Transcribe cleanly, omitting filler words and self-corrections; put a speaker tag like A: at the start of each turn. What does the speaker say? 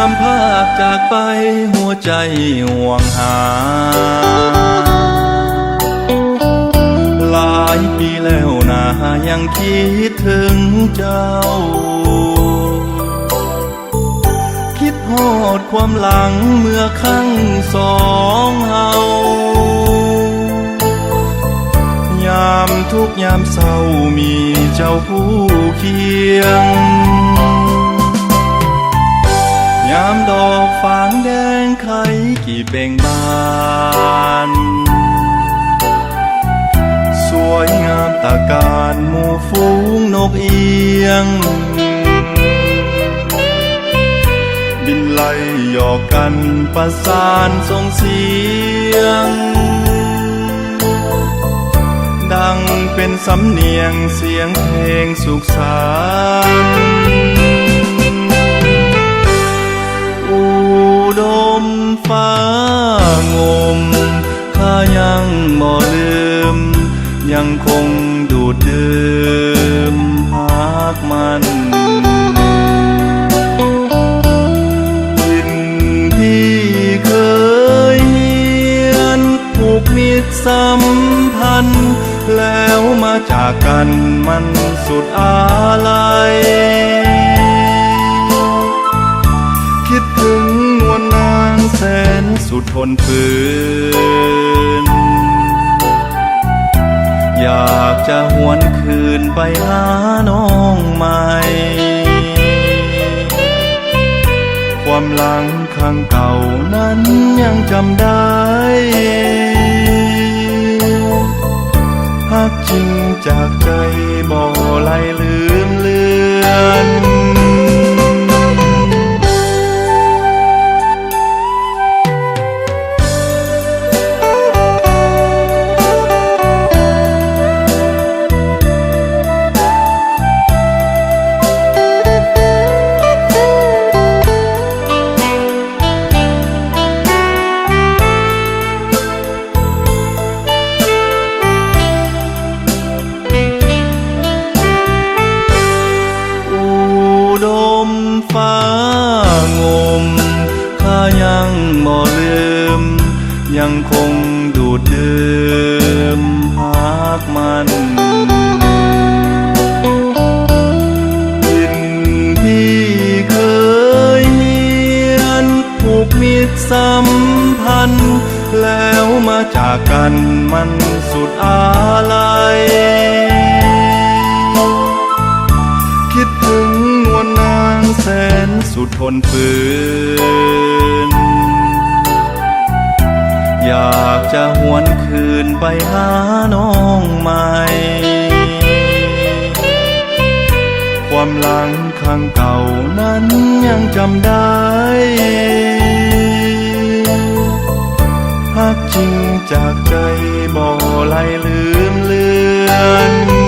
A: ามภาคจากไปหัวใจห่วงหาหลายปีแล้วนะยังคิดถึงเจ้าคิดฮอดความหลังเมื่อครั้งสองเฮายามทุกยามเศร้ามีเจ้าผู้เคียงยามดอกฝางแดงไข่กี่เบ่งบานสวยงามตาการหมู่ฝูงนกเอียงบินไล่หยอกกันประสานส่งเสียงดังเป็นสำเนียงเสียงเพลงสุขสันต์อุดมฟ้างมข้ายังบ่ลืมยังคงดูดดื่มหากมันดินที่เคยเฮียนผูกมิตรสัมพันธ์แล้วมาจากกันมันสุดอาลัยคิดถึงนวลนางแสนสุดทนฝืนอยากจะหวนคืนไปหาน้องใหม่ความหลังข้างเก่านั้นยังจำได้ฮักจริงจากใจบ่ไหลลืมเลือนฟ้างมข้ายังบ่ลืมยังคงดูดดื่มหากมันดินที่เคยเฮียนผูกมิตรสัมพันธ์แล้วมาจากกันมันสุดอาลัยคิดถึงนวลนางแสนสุดทนฝืนอยากจะหวนคืนไปหาน้องใหม่ความหลังข้างเก่านั้นยังจำได้ฮักจริงจากใจบ่ไหลลืมเลือน